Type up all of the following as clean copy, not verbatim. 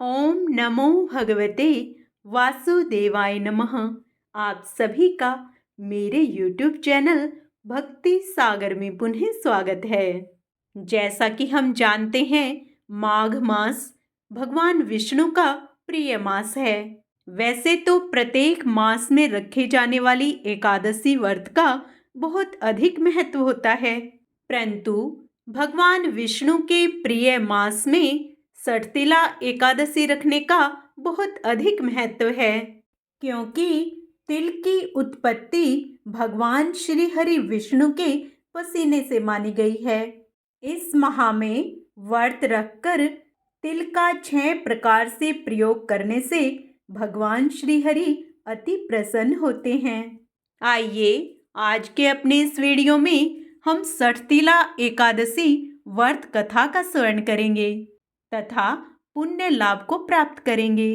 ओम नमो भगवते वासुदेवाय नमः। आप सभी का मेरे YouTube चैनल भक्ति सागर में पुनः स्वागत है। जैसा कि हम जानते हैं, माघ मास भगवान विष्णु का प्रिय मास है। वैसे तो प्रत्येक मास में रखे जाने वाली एकादशी व्रत का बहुत अधिक महत्व होता है, परंतु भगवान विष्णु के प्रिय मास में सठतिला एकादशी रखने का बहुत अधिक महत्व है, क्योंकि तिल की उत्पत्ति भगवान श्री हरि विष्णु के पसीने से मानी गई है। इस माह में व्रत रखकर तिल का 6 प्रकार से प्रयोग करने से भगवान श्री हरि अति प्रसन्न होते हैं। आइए आज के अपने इस वीडियो में हम सठतिला एकादशी व्रत कथा का श्रवण करेंगे तथा पुण्य लाभ को प्राप्त करेंगे।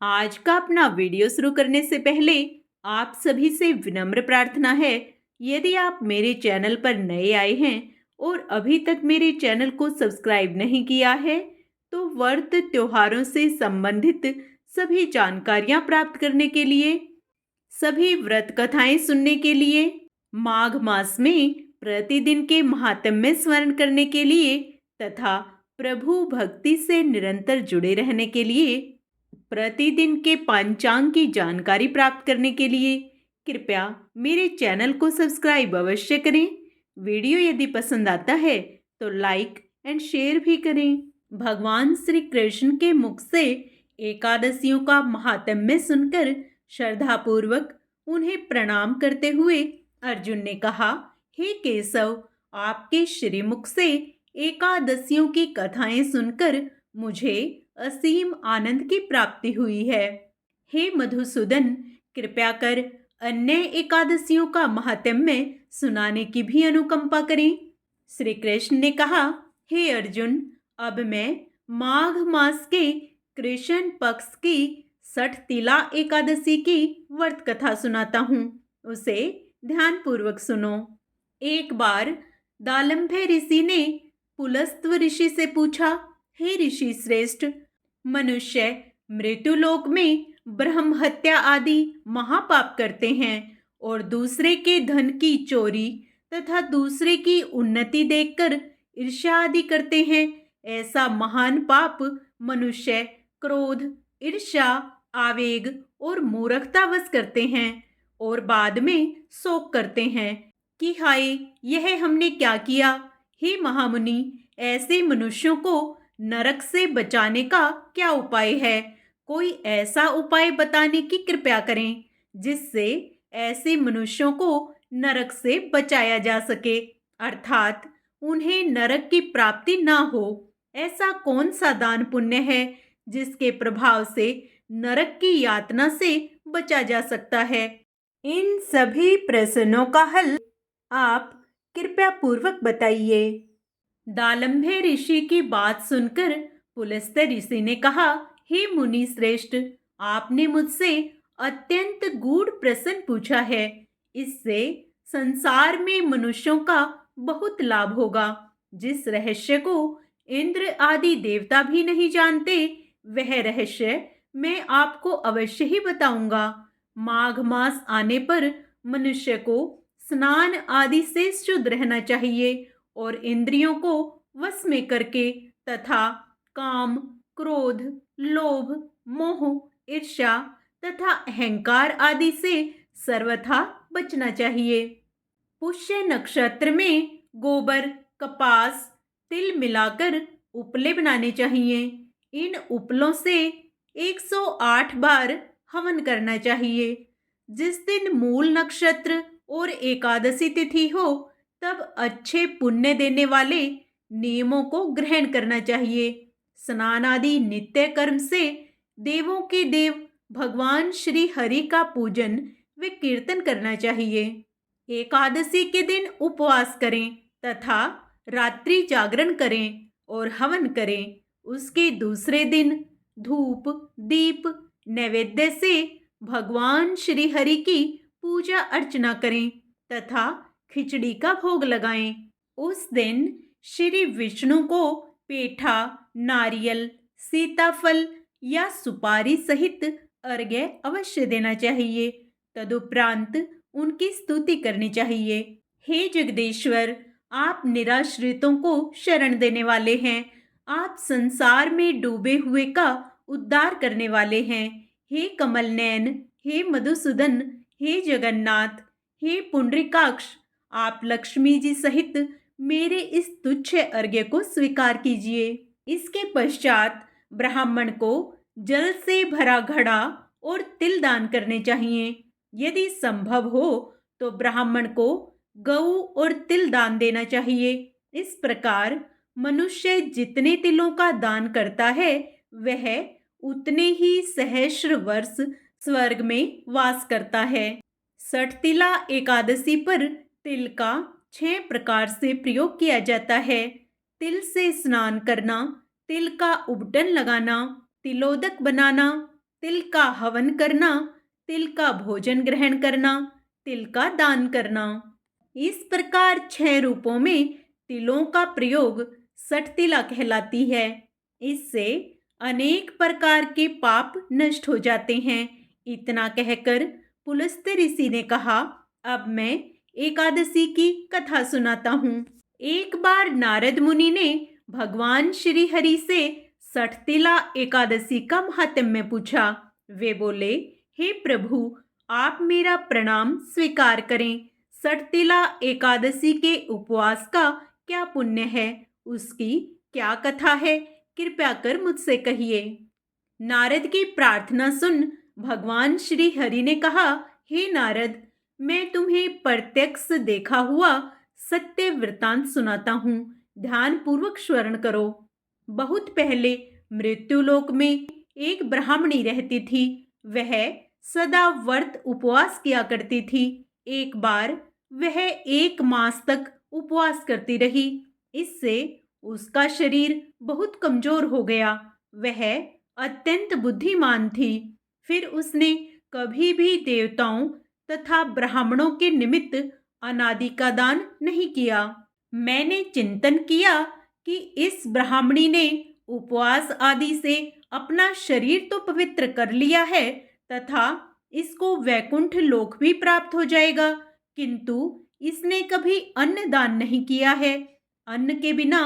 आज का अपना वीडियो शुरू करने से पहले आप सभी से विनम्र प्रार्थना है, यदि आप मेरे चैनल पर नए आए हैं और अभी तक मेरे चैनल को सब्सक्राइब नहीं किया है, तो व्रत त्योहारों से संबंधित सभी जानकारियां प्राप्त करने के लिए, सभी व्रत कथाएं सुनने के लिए, माघ मास में प्रतिदिन के महात्म्य स्मरण करने के लिए तथा प्रभु भक्ति से निरंतर जुड़े रहने के लिए, प्रतिदिन के पंचांग की जानकारी प्राप्त करने के लिए कृपया मेरे चैनल को सब्सक्राइब अवश्य करें। वीडियो यदि पसंद आता है तो लाइक एंड शेयर भी करें। भगवान श्री कृष्ण के मुख से एकादशियों का महात्म्य सुनकर श्रद्धापूर्वक उन्हें प्रणाम करते हुए अर्जुन ने कहा, हे केशव, आपके श्रीमुख से एकादशियों की कथाएं सुनकर मुझे असीम आनंद की प्राप्ति हुई है। हे मधुसूदन, कृपया कर अन्य एकादशियों का महात्म्य सुनाने की भी अनुकंपा करें। श्री कृष्ण ने कहा, हे अर्जुन, अब मैं माघ मास के कृष्ण पक्ष की सठतिला एकादशी की व्रत कथा सुनाता हूँ, उसे ध्यानपूर्वक सुनो। एक बार दालम्भे ऋषि ने पुलस्त्य ऋषि से पूछा, हे ऋषि श्रेष्ठ, मनुष्य मृत्युलोक में ब्रह्म हत्या आदि महापाप करते हैं और दूसरे के धन की चोरी तथा दूसरे की उन्नति देखकर ईर्ष्या आदि करते हैं। ऐसा महान पाप मनुष्य क्रोध, ईर्ष्या, आवेग और मूर्खतावश करते हैं और बाद में शोक करते हैं कि हाय, यह हमने क्या किया। हे महामुनि, ऐसे मनुष्यों को नरक से बचाने का क्या उपाय है? कोई ऐसा उपाय बताने की कृपा करें जिससे ऐसे मनुष्यों को नरक से बचाया जा सके, अर्थात उन्हें नरक की प्राप्ति ना हो। ऐसा कौन सा दान पुण्य है जिसके प्रभाव से नरक की यातना से बचा जा सकता है? इन सभी प्रश्नों का हल आप कृपया पूर्वक बताइए। दालम्भे ऋषि की बात सुनकर पुलस्त्य ऋषि ने कहा, हे मुनि श्रेष्ठ, आपने मुझसे अत्यंत गूढ़ प्रश्न पूछा है। इससे संसार में मनुष्यों का बहुत लाभ होगा। जिस रहस्य को इंद्र आदि देवता भी नहीं जानते, वह रहस्य मैं आपको अवश्य ही बताऊंगा। माघ मास आने पर मनुष्य को स्नान आदि से शुद्ध रहना चाहिए और इंद्रियों को वश में करके तथा काम, क्रोध, लोभ, मोह, ईर्ष्या तथा अहंकार आदि से सर्वथा बचना चाहिए। पुष्य नक्षत्र में गोबर, कपास, तिल मिलाकर उपले बनाने चाहिए। इन उपलों से 108 बार हवन करना चाहिए। जिस दिन मूल नक्षत्र और एकादशी तिथि हो, तब अच्छे पुण्य देने वाले नियमों को ग्रहण करना चाहिए। स्नान आदि नित्य कर्म से देवों के देव भगवान श्री हरि का पूजन व कीर्तन करना चाहिए। एकादशी के दिन उपवास करें तथा रात्रि जागरण करें और हवन करें। उसके दूसरे दिन धूप, दीप, नैवेद्य से भगवान श्री हरि की पूजा अर्चना करें तथा खिचड़ी का भोग लगाएं। उस दिन श्री विष्णु को पेठा, नारियल, सीताफल या सुपारी सहित अर्घ्य अवश्य देना चाहिए। तदुपरांत उनकी स्तुति करनी चाहिए। हे जगदीश्वर, आप निराश्रितों को शरण देने वाले हैं। आप संसार में डूबे हुए का उद्धार करने वाले हैं। हे कमल नयन, हे मधुसूदन, हे जगन्नाथ, हे पुंडरीकाक्ष, आप लक्ष्मी जी सहित मेरे इस तुच्छ अर्घ्य को स्वीकार कीजिए। इसके पश्चात ब्राह्मण को जल से भरा घड़ा और तिल दान करने चाहिए। यदि संभव हो तो ब्राह्मण को गऊ और तिल दान देना चाहिए। इस प्रकार मनुष्य जितने तिलों का दान करता है वह उतने ही सहस्र वर्ष स्वर्ग में वास करता है। सठतिला एकादशी पर तिल का 6 प्रकार से प्रयोग किया जाता है। तिल से स्नान करना, तिल का उबटन लगाना, तिलोदक बनाना, तिल का हवन करना, तिल का भोजन ग्रहण करना, तिल का दान करना। इस प्रकार 6 रूपों में तिलों का प्रयोग सठतिला कहलाती है। इससे अनेक प्रकार के पाप नष्ट हो जाते हैं। इतना कहकर पुलस्त्य ऋषि ने कहा, अब मैं एकादशी की कथा सुनाता हूँ। एक बार नारद मुनि ने भगवान श्री हरि से सठतिला एकादशी का महात्म्य पूछा। वे बोले, हे प्रभु, आप मेरा प्रणाम स्वीकार करें। सठतिला एकादशी के उपवास का क्या पुण्य है, उसकी क्या कथा है, कृपया कर मुझसे कहिए। नारद की प्रार्थना सुन भगवान श्री हरि ने कहा, हे नारद, मैं तुम्हें प्रत्यक्ष देखा हुआ सत्य वृतांत सुनाता हूँ। ध्यान पूर्वक श्रवण करो। बहुत पहले मृत्युलोक में एक ब्राह्मणी रहती थी। वह सदा व्रत उपवास किया करती थी। एक बार वह 1 मास तक उपवास करती रही। इससे उसका शरीर बहुत कमजोर हो गया। वह अत्यंत बुद्धिमान थी। फिर उसने कभी भी देवताओं तथा ब्राह्मणों के निमित्त अनादि का दान नहीं किया। मैंने चिंतन किया कि इस ब्राह्मणी ने उपवास आदि से अपना शरीर तो पवित्र कर लिया है तथा इसको वैकुंठ लोक भी प्राप्त हो जाएगा, किंतु इसने कभी अन्न दान नहीं किया है। अन्न के बिना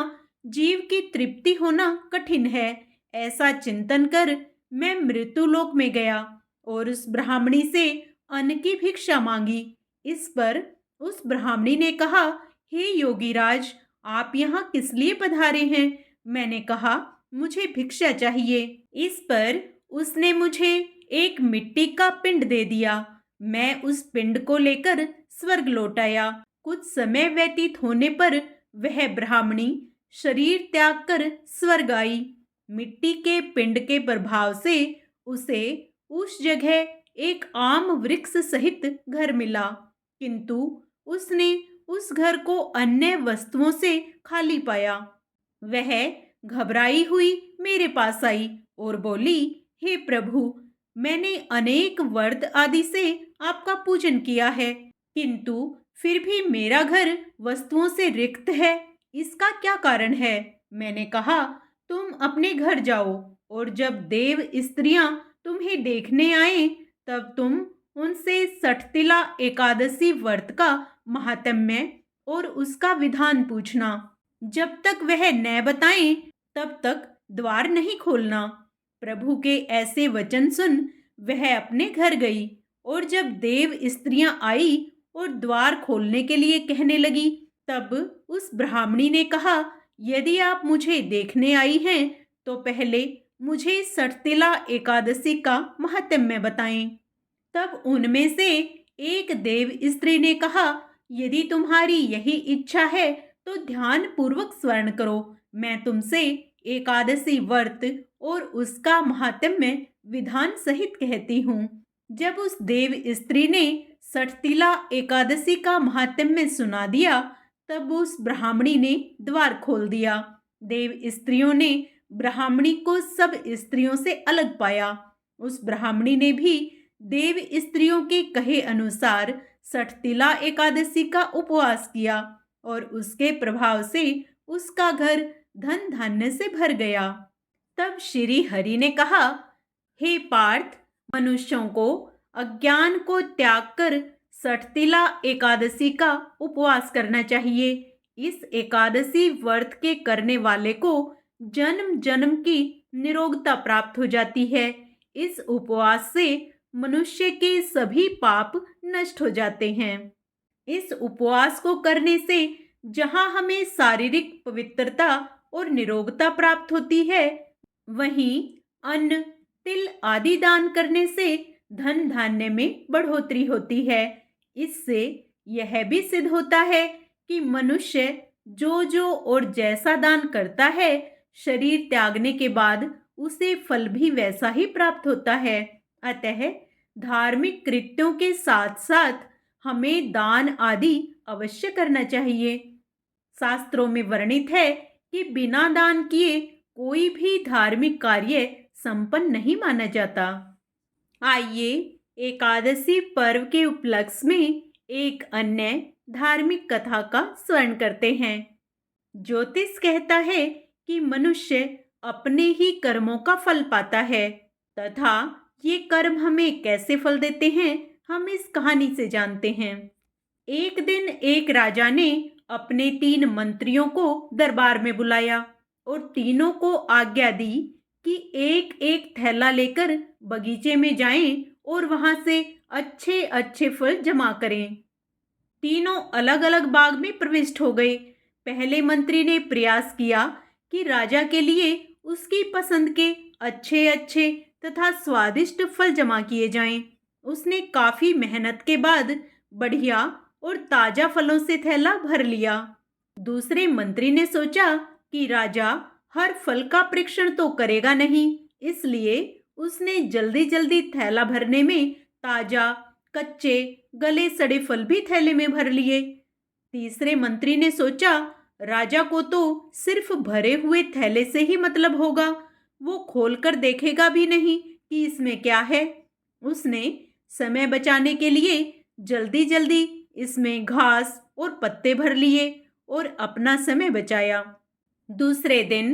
जीव की तृप्ति होना कठिन है। ऐसा चिंतन कर मैं मृत्युलोक में गया और उस ब्राह्मणी से अन्न की भिक्षा मांगी। इस पर उस ब्राह्मणी ने कहा, हे योगीराज, आप यहाँ किस लिए पधारे हैं? मैंने कहा, मुझे भिक्षा चाहिए। इस पर उसने मुझे एक मिट्टी का पिंड दे दिया। मैं उस पिंड को लेकर स्वर्ग लौट आया। कुछ समय व्यतीत होने पर वह ब्राह्मणी शरीर त्याग कर स्वर्ग आई। मिट्टी के पिंड के प्रभाव से उसे उस जगह एक आम वृक्ष सहित घर मिला, किंतु उसने उस घर को अन्य वस्तुओं से खाली पाया। वह घबराई हुई मेरे पास आई और बोली, हे प्रभु, मैंने अनेक व्रत आदि से आपका पूजन किया है, किंतु फिर भी मेरा घर वस्तुओं से रिक्त है। इसका क्या कारण है? मैंने कहा, तुम अपने घर जाओ और जब देव स्त्रियां तुम्हें देखने आए तब तुम उनसे सठतिला एकादशी व्रत का महात्म्य और उसका विधान पूछना। जब तक वह न बताएं तब तक द्वार नहीं खोलना। प्रभु के ऐसे वचन सुन वह अपने घर गई और जब देव स्त्रियां आई और द्वार खोलने के लिए कहने लगी तब उस ब्राह्मणी ने कहा, यदि आप मुझे देखने आई हैं तो पहले मुझे सठतिला एकादशी का महात्म्य बताएं। तब उनमें से एक देव स्त्री ने कहा, यदि तुम्हारी यही इच्छा है तो ध्यान पूर्वक स्मरण करो। मैं तुमसे एकादशी व्रत और उसका महात्म्य विधान सहित कहती हूँ। जब उस देव स्त्री ने सठतिला एकादशी का महात्म्य सुना दिया तब उस ब्राह्मणी ने द्वार खोल दिया। देव स्त्रियों ने ब्राह्मणी को सब स्त्रियों से अलग पाया। उस ब्राह्मणी ने भी देव स्त्रियों के कहे अनुसार सठतिला एकादशी का उपवास किया और उसके प्रभाव से उसका घर धन धान्य से भर गया। तब श्री हरि ने कहा, हे पार्थ, मनुष्यों को अज्ञान को त्याग कर सठतिला एकादशी का उपवास करना चाहिए। इस एकादशी व्रत के करने वाले को जन्म जन्म की निरोगता प्राप्त हो जाती है। इस उपवास से मनुष्य के सभी पाप नष्ट हो जाते हैं। इस उपवास को करने से जहां हमें शारीरिक पवित्रता और निरोगता प्राप्त होती है, वहीं अन्न, तिल आदि दान करने से धन धान्य में बढ़ोतरी होती है। इससे यह भी सिद्ध होता है कि मनुष्य जो और जैसा दान करता है, शरीर त्यागने के बाद उसे फल भी वैसा ही प्राप्त होता है। अतः धार्मिक कृत्यों के साथ साथ हमें दान आदि अवश्य करना चाहिए। शास्त्रों में वर्णित है कि बिना दान किए कोई भी धार्मिक कार्य संपन्न नहीं माना जाता। आइए एकादशी पर्व के उपलक्ष्य में एक अन्य धार्मिक कथा का स्मरण करते हैं। ज्योतिष कहता है कि मनुष्य अपने ही कर्मों का फल पाता है, तथा ये कर्म हमें कैसे फल देते हैं, हम इस कहानी से जानते हैं। एक दिन एक राजा ने अपने 3 मंत्रियों को दरबार में बुलाया और तीनों को आज्ञा दी कि एक एक थैला लेकर बगीचे में जाएं और वहां से अच्छे अच्छे फल जमा करें। तीनों अलग अलग बाग में प्रविष्ट हो गए। पहले मंत्री ने प्रयास किया कि राजा के लिए उसकी पसंद के अच्छे अच्छे तथा स्वादिष्ट फल जमा किए जाएं। उसने काफी मेहनत के बाद बढ़िया और ताजा फलों से थैला भर लिया। दूसरे मंत्री ने सोचा कि राजा हर फल का परीक्षण तो करेगा नहीं, इसलिए उसने जल्दी जल्दी थैला भरने में ताजा, कच्चे, गले सड़े फल भी थैले में भर लिए। तीसरे मंत्री ने सोचा, राजा को तो सिर्फ भरे हुए थैले से ही मतलब होगा, वो खोलकर देखेगा भी नहीं कि इसमें क्या है। उसने समय बचाने के लिए जल्दी जल्दी इसमें घास और पत्ते भर लिए और अपना समय बचाया। दूसरे दिन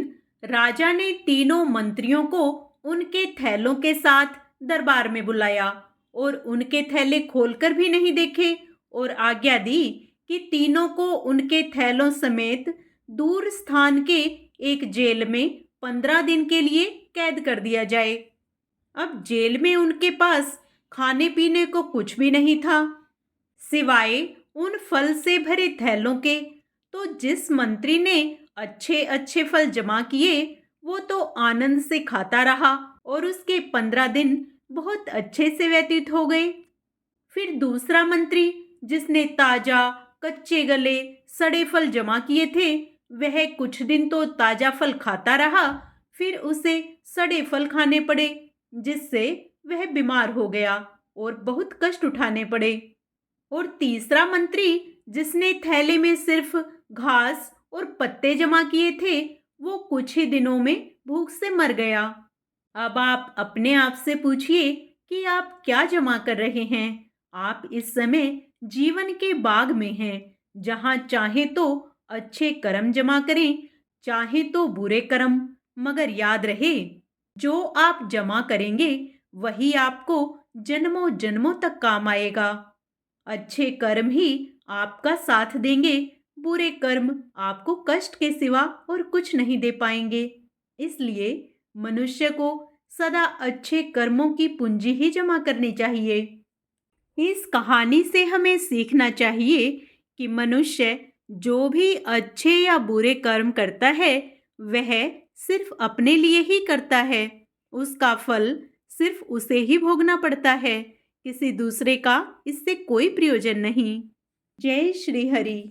राजा ने तीनों मंत्रियों को उनके थैलों के साथ दरबार में बुलाया और उनके थैले खोलकर भी नहीं देखे और आज्ञा दी कि तीनों को उनके थैलों समेत दूर स्थान के एक जेल में 15 दिन के लिए कैद कर दिया जाए। अब जेल में उनके पास खाने पीने को कुछ भी नहीं था सिवाय उन फल से भरे थैलों के। तो जिस मंत्री ने अच्छे अच्छे फल जमा किए, वो तो आनंद से खाता रहा और उसके 15 दिन बहुत अच्छे से व्यतीत हो गए। फिर दूसरा मंत्री, जिसने ताजा, कच्चे गले, सड़े फल जमा किए थे, वह कुछ दिन तो ताजा फल खाता रहा, फिर उसे सड़े फल खाने पड़े, जिससे वह बीमार हो गया और बहुत कष्ट उठाने पड़े। और तीसरा मंत्री, जिसने थैले में सिर्फ घास और पत्ते जमा किए थे, वो कुछ ही दिनों में भूख से मर गया। अब आप अपने आप से पूछिए कि आप क्या जमा कर रहे हैं। आप इस समय जीवन के बाग में हैं, जहां चाहे तो अच्छे कर्म जमा करें, चाहे तो बुरे कर्म, मगर याद रहे, जो आप जमा करेंगे वही आपको जन्मों जन्मों तक काम आएगा। अच्छे कर्म ही आपका साथ देंगे, बुरे कर्म आपको कष्ट के सिवा और कुछ नहीं दे पाएंगे। इसलिए मनुष्य को सदा अच्छे कर्मों की पूंजी ही जमा करनी चाहिए। इस कहानी से हमें सीखना चाहिए कि मनुष्य जो भी अच्छे या बुरे कर्म करता है, वह सिर्फ अपने लिए ही करता है। उसका फल सिर्फ उसे ही भोगना पड़ता है, किसी दूसरे का इससे कोई प्रयोजन नहीं। जय श्री हरि।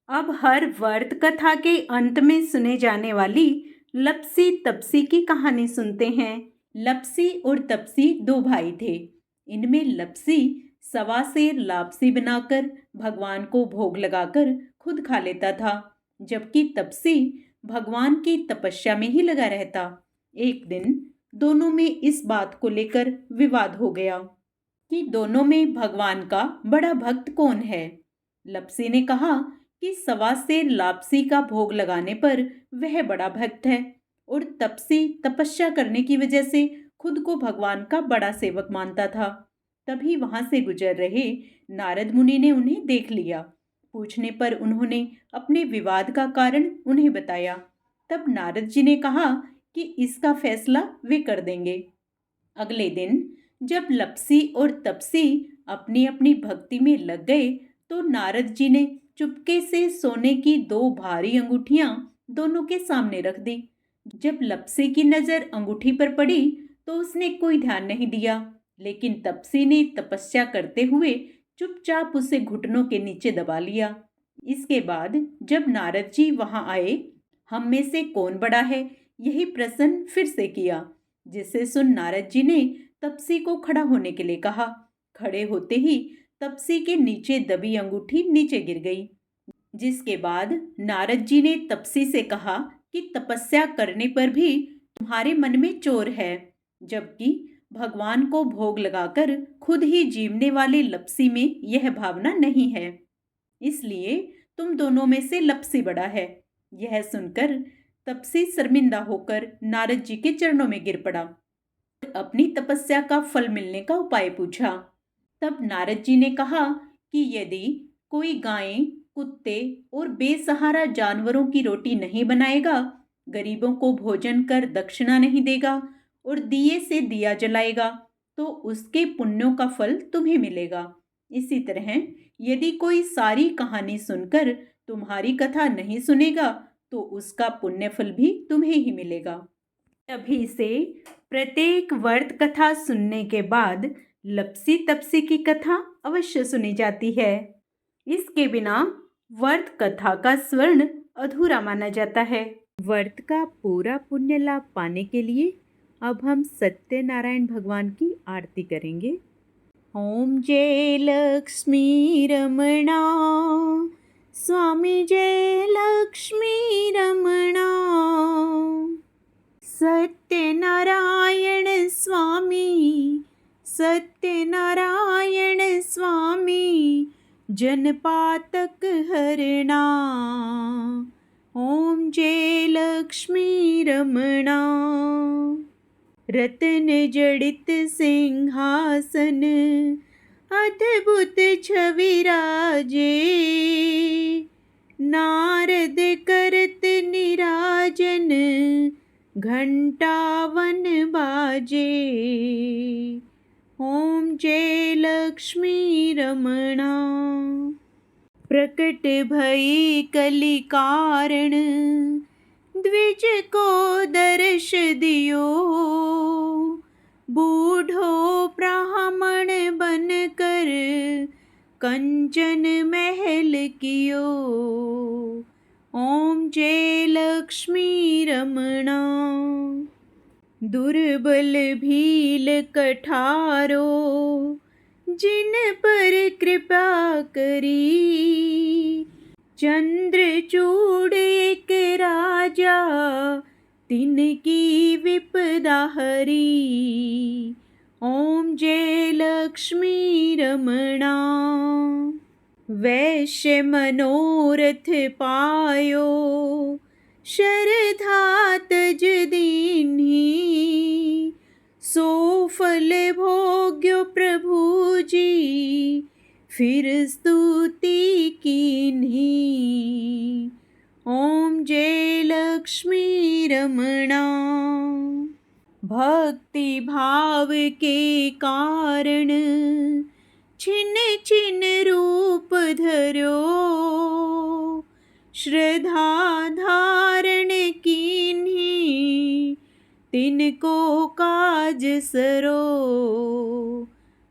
अब हर व्रत कथा के अंत में सुने जाने वाली लपसी तपसी की कहानी सुनते हैं। लपसी और तपसी 2 भाई थे। इनमें लपसी सवा सेर लापसी बनाकर भगवान को भोग लगाकर खुद खा लेता था, जबकि तपसी भगवान की तपस्या में ही लगा रहता। एक दिन दोनों में इस बात को लेकर विवाद हो गया कि दोनों में भगवान का बड़ा भक्त कौन है। लपसी ने कहा कि सवा सेर लापसी का भोग लगाने पर वह बड़ा भक्त है, और तब से तपस्या करने की वजह से खुद को भगवान का बड़ा सेवक मानता था। तभी वहां से गुजर रहे नारद मुनि ने उन्हें देख लिया। पूछने पर उन्होंने अपने विवाद का कारण उन्हें बताया। तब नारद जी ने कहा कि इसका फैसला वे कर देंगे। अगले दिन जब लप्सी और तपसी अपनी अपनी भक्ति में लग गए तो नारद जी ने चुपके से सोने की 2 भारी अंगूठियां दोनों के सामने रख दी। जब लप्सी की नजर अंगूठी पर पड़ी तो उसने कोई ध्यान नहीं दिया, लेकिन तपसी ने तपस्या करते हुए चुपचाप उसे घुटनों के नीचे दबा लिया। इसके बाद जब नारद जी वहां आए, हम में से कौन बड़ा है, यही प्रश्न फिर से किया, जिसे सुन नारद जी ने तपसी को खड़ा होने के लिए कहा। खड़े होते ही तपसी के नीचे दबी अंगूठी नीचे गिर गई। जिसके बाद नारद जी ने तपसी से कहा कि तपस्या करने पर भी तुम्हारे मन में चोर है, जबकि भगवान को भोग लगाकर खुद ही जीवने वाले लप्सी में यह भावना नहीं है। इसलिए तुम दोनों में से लप्सी बड़ा है। यह सुनकर तपसी शर्मिंदा होकर नारद जी के चरणों में गिर पड़ा। अपनी तपस्या का फल मिलने का उपाय पूछा। तब नारद जी ने कहा कि यदि कोई गायें, कुत्ते और बेसहारा जानवरों की रोटी नहीं बनाएगा, गरीबों को भोजन कर दक्षिणा नहीं देगा और दिए से दिया जलाएगा, तो उसके पुण्यों का फल तुम्हें मिलेगा। इसी तरह यदि कोई सारी कहानी सुनकर तुम्हारी कथा नहीं सुनेगा, तो उसका पुण्य फल भी तुम्हें ही मिलेगा। तभी से प्रत्येक व्रत कथा सुनने के बाद लप्सी तपसी की कथा अवश्य सुनी जाती है। इसके बिना व्रत कथा का स्वर्ण अधूरा माना जाता है। व्रत का पूरा पुण्य लाभ पाने के लिए अब हम सत्यनारायण भगवान की आरती करेंगे। ओम जय लक्ष्मी रमणा, स्वामी जय लक्ष्मी रमणा, सत्यनारायण स्वामी, सत्यनारायण स्वामी, जनपातक हरणा। ओम जय लक्ष्मी रमणा। रत्न जड़ित सिंहासन, अद्भुत छवि राजे, नारद करत निराजन, घंटावन बाजे। ओम जय लक्ष्मी रमणा। प्रकट भई कलि कारण, द्विज को दर्श दियो, बूढ़ो ब्राह्मण बन कर कंचन महल कियो। ओम जय लक्ष्मी रमणा। दुर्बल भील कठारो, जिन पर कृपा करी, चंद्रचूड़ एक राजा, तिनकी विपदा हरी। ओम जय लक्ष्मी रमणा। वैश्य मनोरथ पायो, शरधा तज दीन्ही, सो फल भोग्यो प्रभु जी, फिर स्तुति कीन्ही। ओम जय लक्ष्मी रमणा। भक्ति भाव के कारण, छिन छिन रूप धर्यो, श्रद्धा धारण कीन्ही, तिनको काज सरो।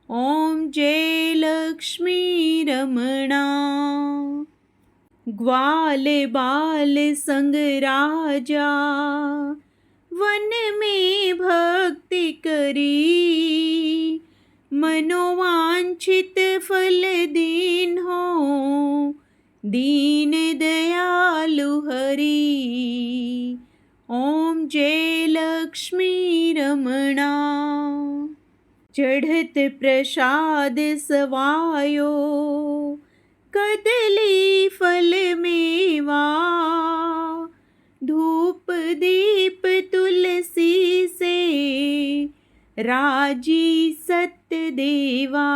ओम जय लक्ष्मी रमणा। ग्वाल बाल संग राजा, वन में भक्ति करी, मनोवांछित फल दीन्हो, दीन दयालु हरि। ओम जय लक्ष्मी रमणा। चढ़त प्रसाद सवायो, कदली फल मेवा, धूप दीप तुलसी से, राजी सत्य देवा।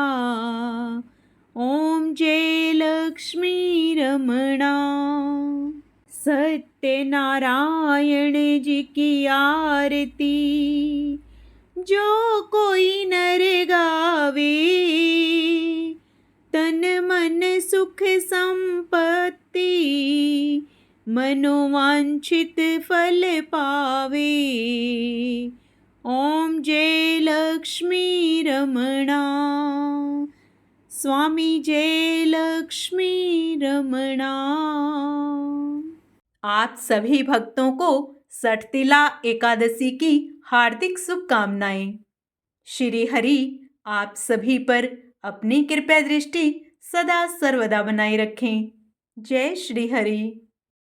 ओम जय लक्ष्मी रमणा। सत्यनारायण जी की आरती जो कोई नर गावे, तन मन सुख संपत्ति मनोवांछित फल पावे। ओम जय लक्ष्मी रमणा। स्वामी जय लक्ष्मी रमणा। आप सभी भक्तों को सठतिला एकादशी की हार्दिक शुभकामनाएं। श्री हरि आप सभी पर अपनी कृपा दृष्टि सदा सर्वदा बनाए रखें। जय श्री हरि।